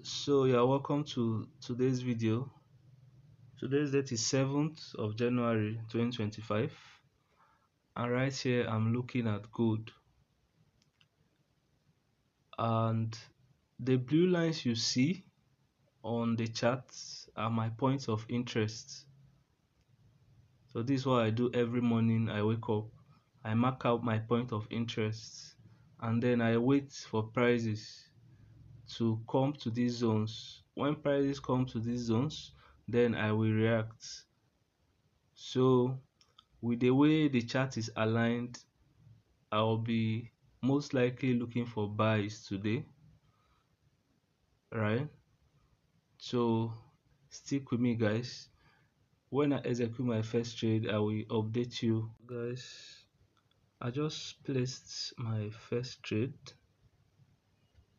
So you are welcome to today's video. Today's date is 7th of January 2025, and right here I'm looking at gold, and the blue lines you see on the charts are my points of interest. So this is what I do every morning. I wake up, I mark out my point of interest, and then I wait for prices to come to these zones. When prices come to these zones, then I will react. So with the way the chart is aligned, I'll be most likely looking for buys today, right? So stick with me, guys. When I execute my first trade, I will update you guys. I just placed my first trade,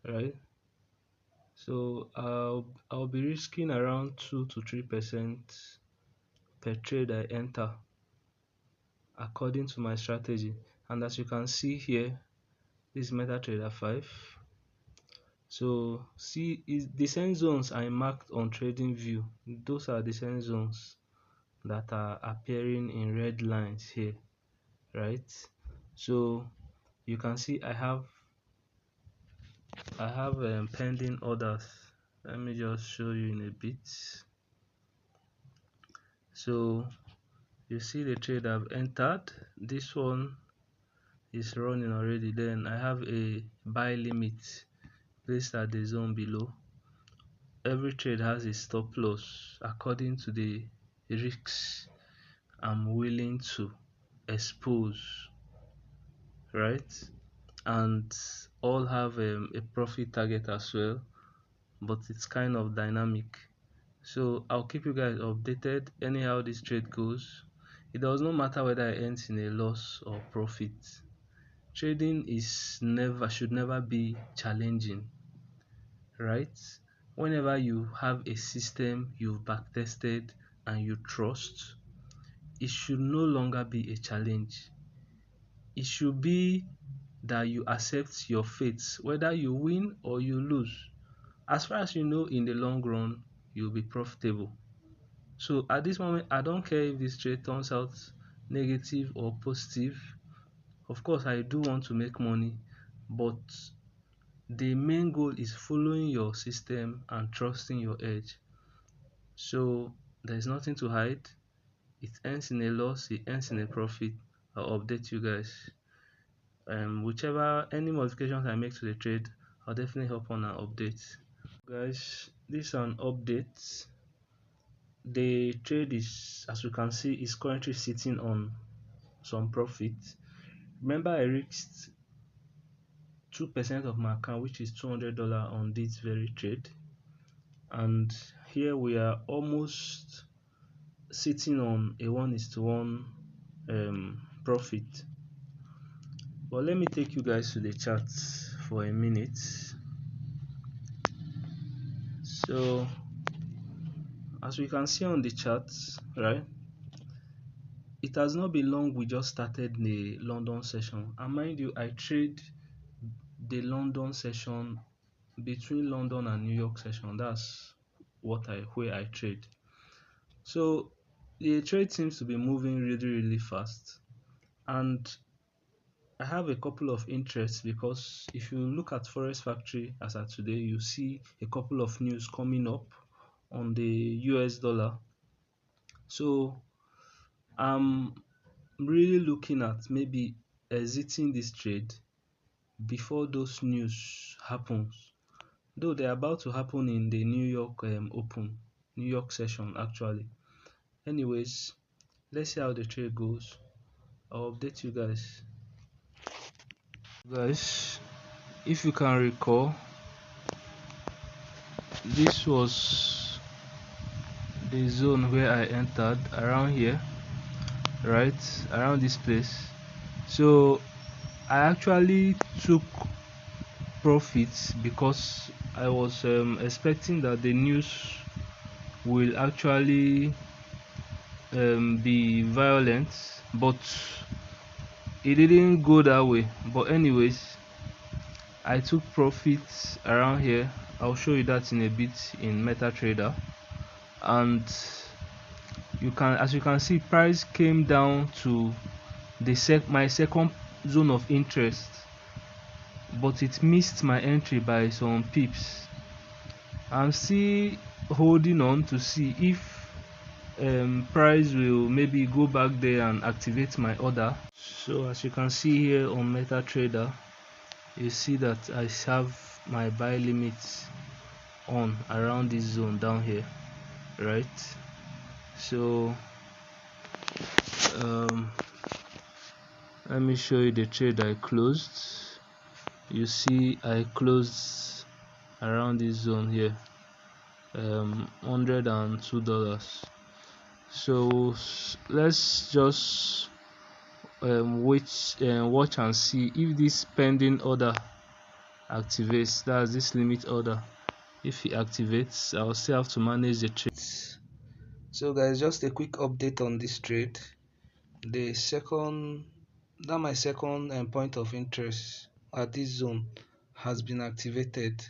right? So I'll be risking around 2 to 3% per trade I enter according to my strategy. And as you can see here, this is MetaTrader 5. So see, is the same zones I marked on TradingView. Those are the same zones that are appearing in red lines here, right? So you can see I have pending orders. Let me just show you in a bit. So you see the trade I've entered. This one is running already. Then I have a buy limit placed at the zone below. Every trade has a stop loss according to the risks I'm willing to expose, right? And all have a profit target as well, but it's kind of dynamic. So I'll keep you guys updated anyhow this trade goes. It does not matter whether it ends in a loss or profit. Trading should never be challenging, right? Whenever you have a system you've backtested and you trust, it should no longer be a challenge. It should be that you accept your fate, whether you win or you lose. As far as you know, in the long run you'll be profitable. So at this moment, I don't care if this trade turns out negative or positive. Of course, I do want to make money, but the main goal is following your system and trusting your edge. So there's nothing to hide. It ends in a loss, it ends in a profit. I'll update you guys. Whichever any modifications I make to the trade, I'll definitely hop on an update. Guys, this is an update. The trade is, as you can see, is currently sitting on some profit. Remember, I risked 2% of my account, which is $200 on this very trade, and here we are almost sitting on a 1:1 profit. But let me take you guys to the charts for a minute. So as we can see on the charts, right, it has not been long we just started the London session, and mind you, I trade the London session between London and New York session. That's where I trade. So the trade seems to be moving really fast, and I have a couple of interests, because if you look at Forex Factory as at today, you see a couple of news coming up on the US dollar. So I'm really looking at maybe exiting this trade before those news happens, though they're about to happen in the New York New York session actually. Anyways, let's see how the trade goes. I'll update you guys. Guys, if you can recall, this was the zone where I entered, around here, right around this place. So I actually took profits because I was expecting that the news will actually be violent, but it didn't go that way. But anyways, I took profits around here. I'll show you that in a bit in MetaTrader. And as you can see, price came down to my second zone of interest, but it missed my entry by some pips. I'm still holding on to see if price will maybe go back there and activate my order. So as you can see here on MetaTrader, you see that I have my buy limits on around this zone down here, right? So um, let me show you the trade I closed. You see I closed around this zone here, $102. So let's just watch and see if this pending order activates. That's this limit order. If it activates, I'll still have to manage the trades. So guys, just a quick update on this trade. My second point of interest at this zone has been activated,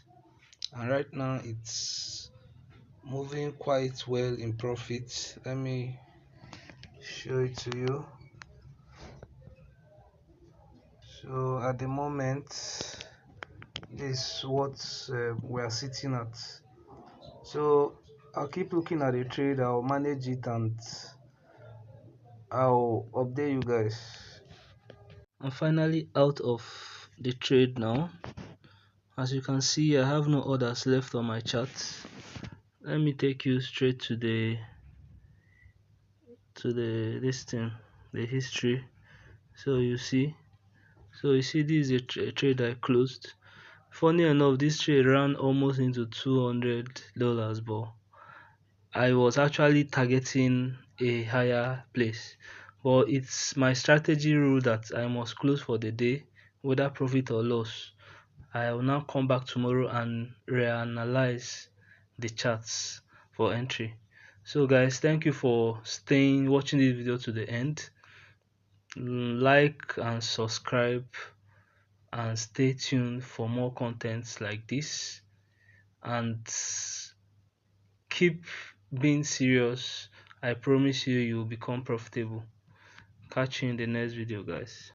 and right now it's moving quite well in profit. Let me show it to you. So at the moment, this is what we are sitting at. So I'll keep looking at the trade, I'll manage it, and I'll update you guys. I'm finally out of the trade now. As you can see, I have no orders left on my chart. Let me take you straight to the this thing, the history. So you see this is a trade I closed. Funny enough, this trade ran almost into $200, but I was actually targeting a higher place. But it's my strategy rule that I must close for the day, whether profit or loss. I will now come back tomorrow and reanalyze the charts for entry. So guys, thank you for watching this video to the end. Like and subscribe and stay tuned for more contents like this, and keep being serious. I promise you, you'll become profitable. Catch you in the next video, guys.